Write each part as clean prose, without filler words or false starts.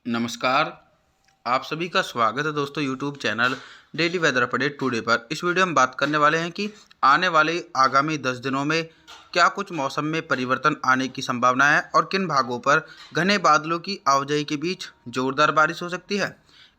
नमस्कार। आप सभी का स्वागत है दोस्तों YouTube channel daily weather update today पर। इस वीडियो में बात करने वाले हैं कि आने वाले आगामी 10 दिनों में क्या कुछ मौसम में परिवर्तन आने की संभावना है और किन भागों पर घने बादलों की आवाजाही के बीच जोरदार बारिश हो सकती है।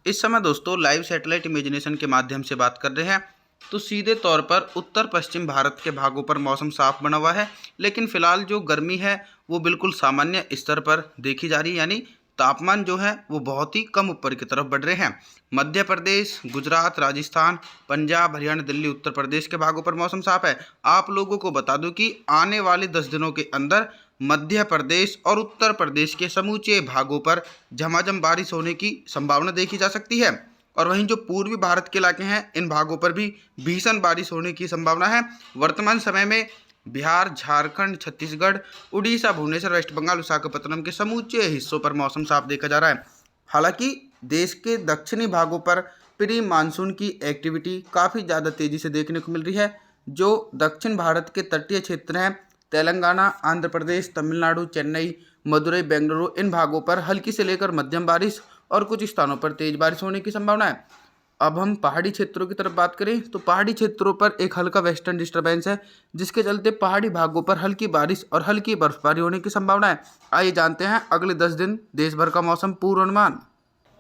इस समय दोस्तों लाइव सैटेलाइट इमेजिनेशन के माध्यम से बात कर रहे हैं तो सीधे तौर पर उत्तर पश्चिम भारत के भागों पर मौसम साफ बना हुआ है, लेकिन फिलहाल जो गर्मी है वो बिल्कुल सामान्य स्तर पर देखी जा रही है, यानी तापमान जो है वो बहुत ही कम ऊपर की तरफ बढ़ रहे हैं। मध्य प्रदेश, गुजरात, राजस्थान, पंजाब, हरियाणा, दिल्ली, उत्तर प्रदेश के भागों पर मौसम साफ है। आप लोगों को बता दूं कि आने वाले 10 दिनों के अंदर मध्य प्रदेश और उत्तर प्रदेश के समूचे भागों पर झमाझम बारिश होने की संभावना देखी जा सकती है। और वहीं जो पूर्वी भारत के इलाके हैं इन भागों पर भी भीषण बारिश होने की संभावना है। वर्तमान समय में बिहार, झारखंड, छत्तीसगढ़, उड़ीसा, भुवनेश्वर, वेस्ट बंगाल, विशाखापत्तनम के समूचे हिस्सों पर मौसम साफ देखा जा रहा है। हालांकि देश के दक्षिणी भागों पर प्री मानसून की एक्टिविटी काफ़ी ज़्यादा तेज़ी से देखने को मिल रही है। जो दक्षिण भारत के तटीय क्षेत्र हैं तेलंगाना, आंध्र प्रदेश, तमिलनाडु, चेन्नई, मदुरई, बेंगलुरु, इन भागों पर हल्की से लेकर मध्यम बारिश और कुछ स्थानों पर तेज बारिश होने की संभावना है। अब हम पहाड़ी क्षेत्रों की तरफ बात करें तो पहाड़ी क्षेत्रों पर एक हल्का वेस्टर्न डिस्टर्बेंस है, जिसके चलते पहाड़ी भागों पर हल्की बारिश और हल्की बर्फबारी होने की संभावना है। आइए जानते हैं अगले 10 दिन देश भर का मौसम पूर्वानुमान।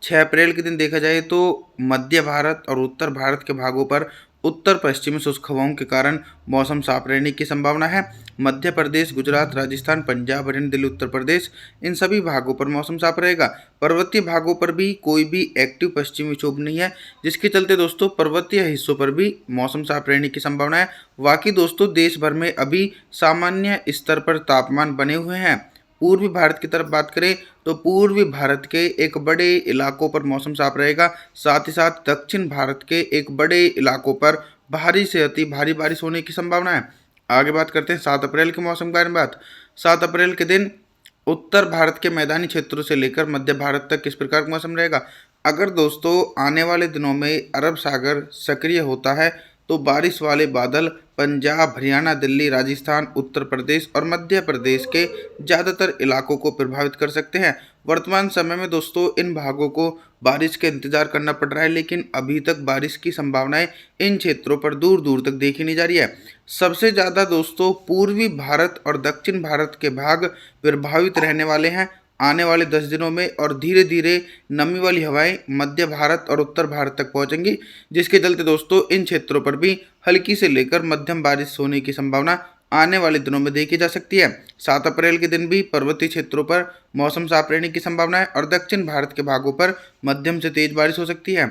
6 अप्रैल के दिन देखा जाए तो मध्य भारत और उत्तर भारत के भागों पर उत्तर पश्चिमी शुष्क हवाओं के कारण मौसम साफ रहने की संभावना है। मध्य प्रदेश, गुजरात, राजस्थान, पंजाब, हरियाणा, दिल्ली, उत्तर प्रदेश, इन सभी भागों पर मौसम साफ रहेगा। पर्वतीय भागों पर भी कोई भी एक्टिव पश्चिमी विक्षोभ नहीं है, जिसके चलते दोस्तों पर्वतीय हिस्सों पर भी मौसम साफ रहने की संभावना है। बाकी दोस्तों देश भर में अभी सामान्य स्तर पर तापमान बने हुए हैं। पूर्वी भारत की तरफ बात करें तो पूर्वी भारत के एक बड़े इलाकों पर मौसम साफ रहेगा। साथ ही साथ दक्षिण भारत के एक बड़े इलाकों पर भारी से अति भारी बारिश होने की संभावना है। आगे बात करते हैं 7 अप्रैल के मौसम के बारे में बात। 7 अप्रैल के दिन उत्तर भारत के मैदानी क्षेत्रों से लेकर मध्य भारत तक किस प्रकार का मौसम रहेगा। अगर दोस्तों आने वाले दिनों में अरब सागर सक्रिय होता है तो बारिश वाले बादल पंजाब, हरियाणा, दिल्ली, राजस्थान, उत्तर प्रदेश और मध्य प्रदेश के ज़्यादातर इलाकों को प्रभावित कर सकते हैं। वर्तमान समय में दोस्तों इन भागों को बारिश का इंतजार करना पड़ रहा है, लेकिन अभी तक बारिश की संभावनाएं इन क्षेत्रों पर दूर दूर तक देखी नहीं जा रही है। सबसे ज़्यादा दोस्तों पूर्वी भारत और दक्षिण भारत के भाग प्रभावित रहने वाले हैं आने वाले 10 दिनों में, और धीरे धीरे नमी वाली हवाएं मध्य भारत और उत्तर भारत तक पहुंचेंगी, जिसके चलते दोस्तों इन क्षेत्रों पर भी हल्की से लेकर मध्यम बारिश होने की संभावना आने वाले दिनों में देखी जा सकती है। 7 अप्रैल के दिन भी पर्वतीय क्षेत्रों पर मौसम साफ रहने की संभावना है और दक्षिण भारत के भागों पर मध्यम से तेज बारिश हो सकती है।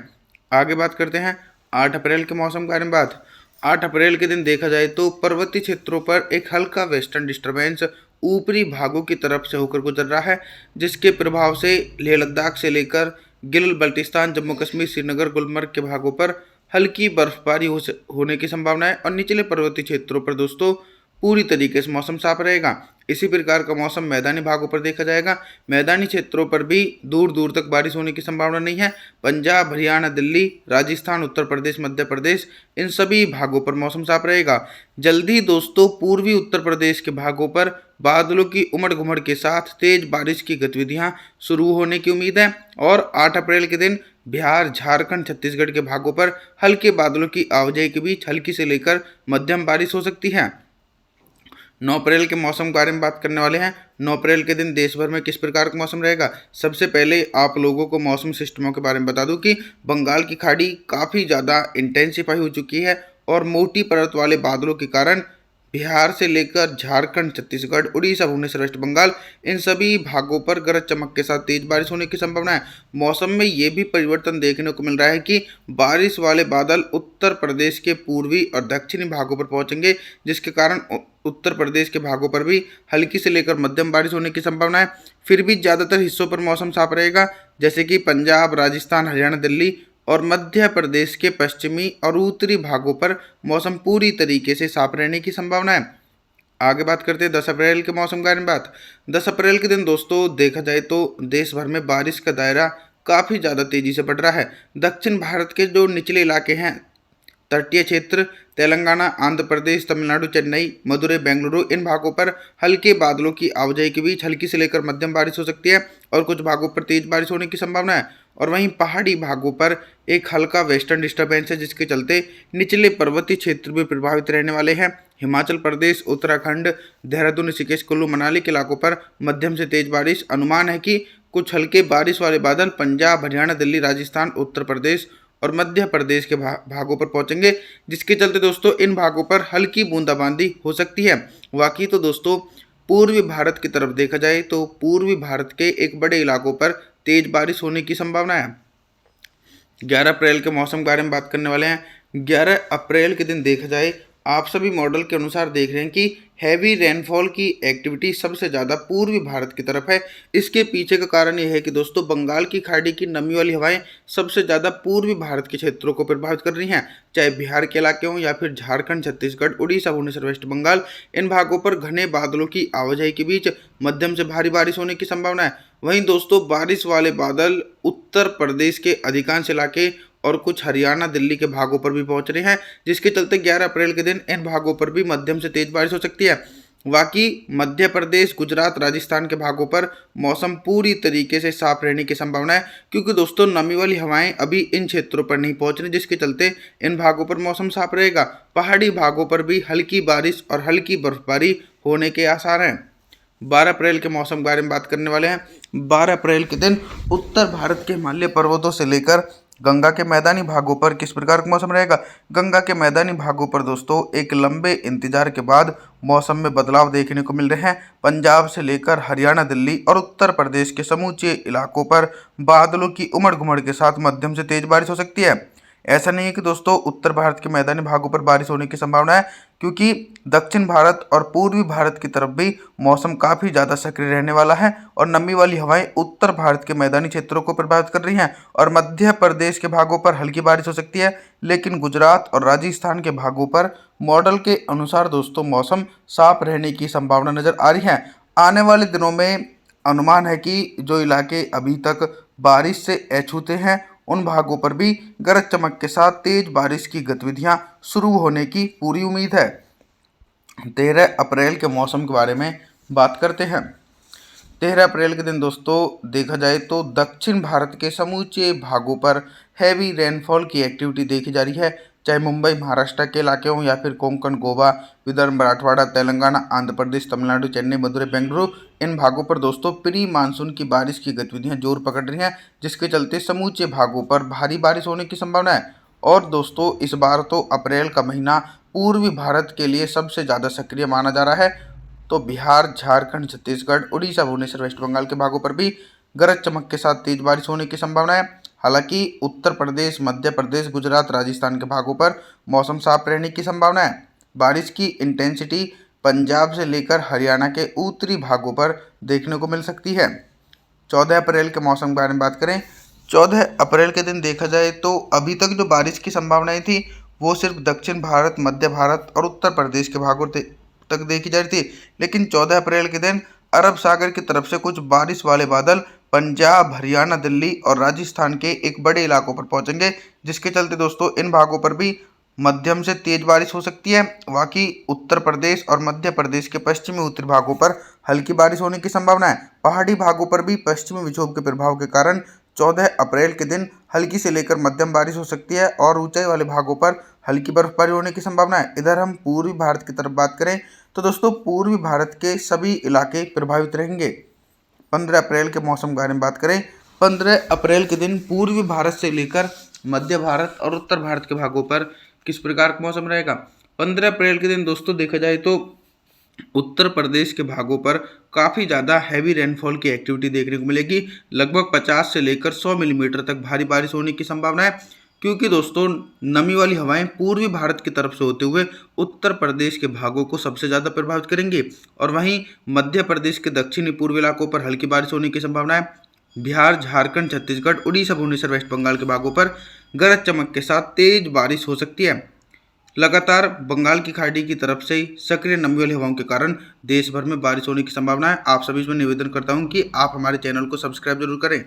आगे बात करते हैं 8 अप्रैल के मौसम के बारे में बात। 8 अप्रैल के दिन देखा जाए तो पर्वतीय क्षेत्रों पर एक हल्का वेस्टर्न डिस्टर्बेंस ऊपरी भागों की तरफ से होकर गुजर रहा है, जिसके प्रभाव से लेह लद्दाख से लेकर गिल बल्टिस्तान, जम्मू कश्मीर, श्रीनगर, गुलमर्ग के भागों पर हल्की बर्फबारी होने की संभावना है और निचले पर्वतीय क्षेत्रों पर दोस्तों पूरी तरीके से मौसम साफ रहेगा। इसी प्रकार का मौसम मैदानी भागों पर देखा जाएगा। मैदानी क्षेत्रों पर भी दूर दूर तक बारिश होने की संभावना नहीं है। पंजाब, हरियाणा, दिल्ली, राजस्थान, उत्तर प्रदेश, मध्य प्रदेश, इन सभी भागों पर मौसम साफ रहेगा। जल्दी दोस्तों पूर्वी उत्तर प्रदेश के भागों पर बादलों की उमड़ घुमड़ के साथ तेज बारिश की गतिविधियां शुरू होने की उम्मीद है और 8 अप्रैल के दिन बिहार, झारखंड, छत्तीसगढ़ के भागों पर हल्के बादलों की आवाजाही के बीच हल्की से लेकर मध्यम बारिश हो सकती है। 9 अप्रैल के मौसम के बारे में बात करने वाले हैं। 9 अप्रैल के दिन देश भर में किस प्रकार का मौसम रहेगा। सबसे पहले आप लोगों को मौसम सिस्टमों के बारे में बता दूं कि बंगाल की खाड़ी काफ़ी ज़्यादा इंटेंसिफाई हो चुकी है और मोटी परत वाले बादलों के कारण बिहार से लेकर झारखंड, छत्तीसगढ़, उड़ीसा, भुवनेश्वर, वेस्ट बंगाल, इन सभी भागों पर गरज चमक के साथ तेज बारिश होने की संभावना है। मौसम में ये भी परिवर्तन देखने को मिल रहा है कि बारिश वाले बादल उत्तर प्रदेश के पूर्वी और दक्षिणी भागों पर पहुंचेंगे, जिसके कारण उत्तर प्रदेश के भागों पर भी हल्की से लेकर मध्यम बारिश होने की संभावना है। फिर भी ज़्यादातर हिस्सों पर मौसम साफ रहेगा, जैसे कि पंजाब, राजस्थान, हरियाणा, दिल्ली और मध्य प्रदेश के पश्चिमी और उत्तरी भागों पर मौसम पूरी तरीके से साफ रहने की संभावना है। आगे बात करते हैं 10 अप्रैल के मौसम के बारे में बात। 10 अप्रैल के दिन दोस्तों देखा जाए तो देश भर में बारिश का दायरा काफ़ी ज़्यादा तेज़ी से बढ़ रहा है। दक्षिण भारत के जो निचले इलाके हैं तटीय क्षेत्र तेलंगाना, आंध्र प्रदेश, तमिलनाडु, चेन्नई, मदुरई, बेंगलुरु इन भागों पर हल्के बादलों की आवाजाही के बीच हल्की से लेकर मध्यम बारिश हो सकती है और कुछ भागों पर तेज बारिश होने की संभावना है। और वहीं पहाड़ी भागों पर एक हल्का वेस्टर्न डिस्टर्बेंस है, जिसके चलते निचले पर्वतीय क्षेत्र भी प्रभावित रहने वाले हैं। हिमाचल प्रदेश, उत्तराखंड, देहरादून, ऋषिकेश, कुल्लू, मनाली के इलाकों पर मध्यम से तेज बारिश। अनुमान है कि कुछ हल्के बारिश वाले बादल पंजाब, हरियाणा, दिल्ली, राजस्थान, उत्तर प्रदेश और मध्य प्रदेश के भागों पर पहुंचेंगे, जिसके चलते दोस्तों इन भागों पर हल्की बूंदाबांदी हो सकती है। बाकी तो दोस्तों पूर्वी भारत की तरफ देखा जाए तो पूर्वी भारत के एक बड़े इलाकों पर तेज बारिश होने की संभावना है। 11 अप्रैल के मौसम के बारे में बात करने वाले हैं। 11 अप्रैल के दिन देखा जाए, आप सभी मॉडल के अनुसार देख रहे हैं कि हैवी रेनफॉल की एक्टिविटी सबसे ज़्यादा पूर्वी भारत की तरफ है। इसके पीछे का कारण यह है कि दोस्तों बंगाल की खाड़ी की नमी वाली हवाएं सबसे ज़्यादा पूर्वी भारत के क्षेत्रों को प्रभावित कर रही हैं, चाहे बिहार के इलाके हों या फिर झारखंड, छत्तीसगढ़, उड़ीसा, भुवनेश्वर, वेस्ट बंगाल। इन भागों पर घने बादलों की आवाजाही के बीच मध्यम से भारी बारिश होने की संभावना है। वहीं दोस्तों बारिश वाले बादल उत्तर प्रदेश के अधिकांश इलाके और कुछ हरियाणा, दिल्ली के भागों पर भी पहुंच रहे हैं, जिसके चलते 11 अप्रैल के दिन इन भागों पर भी मध्यम से तेज बारिश हो सकती है। बाकी मध्य प्रदेश, गुजरात, राजस्थान के भागों पर मौसम पूरी तरीके से साफ रहने की संभावना है, क्योंकि दोस्तों नमी वाली हवाएं अभी इन क्षेत्रों पर नहीं पहुंच रही, जिसके चलते इन भागों पर मौसम साफ रहेगा। पहाड़ी भागों पर भी हल्की बारिश और हल्की बर्फबारी होने के आसार हैं। 12 अप्रैल के मौसम के बारे में बात करने वाले हैं। 12 अप्रैल के दिन उत्तर भारत के हिमालय पर्वतों से लेकर गंगा के मैदानी भागों पर किस प्रकार का मौसम रहेगा। गंगा के मैदानी भागों पर दोस्तों एक लंबे इंतजार के बाद मौसम में बदलाव देखने को मिल रहे हैं। पंजाब से लेकर हरियाणा, दिल्ली और उत्तर प्रदेश के समूचे इलाकों पर बादलों की उमड़ घुमड़ के साथ मध्यम से तेज बारिश हो सकती है। ऐसा नहीं है कि दोस्तों उत्तर भारत के मैदानी भागों पर बारिश होने की संभावना है, क्योंकि दक्षिण भारत और पूर्वी भारत की तरफ भी मौसम काफ़ी ज़्यादा सक्रिय रहने वाला है और नमी वाली हवाएं उत्तर भारत के मैदानी क्षेत्रों को प्रभावित कर रही हैं और मध्य प्रदेश के भागों पर हल्की बारिश हो सकती है। लेकिन गुजरात और राजस्थान के भागों पर मॉडल के अनुसार दोस्तों मौसम साफ रहने की संभावना नज़र आ रही है। आने वाले दिनों में अनुमान है कि जो इलाके अभी तक बारिश से अछूते हैं उन भागों पर भी गरज चमक के साथ तेज बारिश की गतिविधियां शुरू होने की पूरी उम्मीद है। 13 अप्रैल के मौसम के बारे में बात करते हैं। 13 अप्रैल के दिन दोस्तों देखा जाए तो दक्षिण भारत के समूचे भागों पर हैवी रेनफॉल की एक्टिविटी देखी जा रही है, चाहे मुंबई, महाराष्ट्र के इलाके हों या फिर कोंकण, गोवा, विदर्भ, मराठवाड़ा, तेलंगाना, आंध्र प्रदेश, तमिलनाडु, चेन्नई, मदुरई, बेंगलुरु इन भागों पर दोस्तों प्री मानसून की बारिश की गतिविधियां जोर पकड़ रही हैं, जिसके चलते समूचे भागों पर भारी बारिश होने की संभावना है। और दोस्तों इस बार तो अप्रैल का महीना पूर्वी भारत के लिए सबसे ज़्यादा सक्रिय माना जा रहा है, तो बिहार, झारखंड, छत्तीसगढ़, उड़ीसा, भुवनेश्वर, वेस्ट बंगाल के भागों पर भी गरज चमक के साथ तेज बारिश होने की संभावना है। हालांकि उत्तर प्रदेश, मध्य प्रदेश, गुजरात, राजस्थान के भागों पर मौसम साफ रहने की संभावना है। बारिश की इंटेंसिटी पंजाब से लेकर हरियाणा के उत्तरी भागों पर देखने को मिल सकती है। 14 अप्रैल के मौसम के बारे में बात करें। 14 अप्रैल के दिन देखा जाए तो अभी तक जो बारिश की संभावनाएं थी वो सिर्फ दक्षिण भारत, मध्य भारत और उत्तर प्रदेश के भागों तक देखी जा रही थी, लेकिन 14 अप्रैल के दिन अरब सागर की तरफ से कुछ बारिश वाले बादल पंजाब, हरियाणा, दिल्ली और राजस्थान के एक बड़े इलाकों पर पहुंचेंगे, जिसके चलते दोस्तों इन भागों पर भी मध्यम से तेज बारिश हो सकती है। बाकी उत्तर प्रदेश और मध्य प्रदेश के पश्चिमी उत्तरी भागों पर हल्की बारिश होने की संभावना है। पहाड़ी भागों पर भी पश्चिमी विक्षोभ के प्रभाव के कारण 14 अप्रैल के दिन हल्की से लेकर मध्यम बारिश हो सकती है और ऊंचाई वाले भागों पर हल्की बर्फबारी होने की संभावना है। इधर हम पूर्वी भारत की तरफ बात करें तो दोस्तों पूर्वी भारत के सभी इलाके प्रभावित रहेंगे। 15 अप्रैल के मौसम के बारे में बात करें। 15 अप्रैल के दिन पूर्वी भारत से लेकर मध्य भारत और उत्तर भारत के भागों पर किस प्रकार का मौसम रहेगा। 15 अप्रैल के दिन दोस्तों देखा जाए तो उत्तर प्रदेश के भागों पर काफ़ी ज़्यादा हैवी रेनफॉल की एक्टिविटी देखने को मिलेगी। लगभग 50 से लेकर 100 मिलीमीटर तक भारी बारिश होने की संभावना है, क्योंकि दोस्तों नमी वाली हवाएं पूर्वी भारत की तरफ से होते हुए उत्तर प्रदेश के भागों को सबसे ज़्यादा प्रभावित करेंगी और वहीं मध्य प्रदेश के दक्षिणी पूर्वी इलाकों पर हल्की बारिश होने की संभावना है। बिहार, झारखंड, छत्तीसगढ़, उड़ीसा, भुवनेश्वर, वेस्ट बंगाल के भागों पर गरज चमक के साथ तेज बारिश हो सकती है। लगातार बंगाल की खाड़ी की तरफ से सक्रिय नमी वाली हवाओं के कारण देश भर में बारिश होने की संभावना है। आप सभी से निवेदन करता हूं कि आप हमारे चैनल को सब्सक्राइब जरूर करें।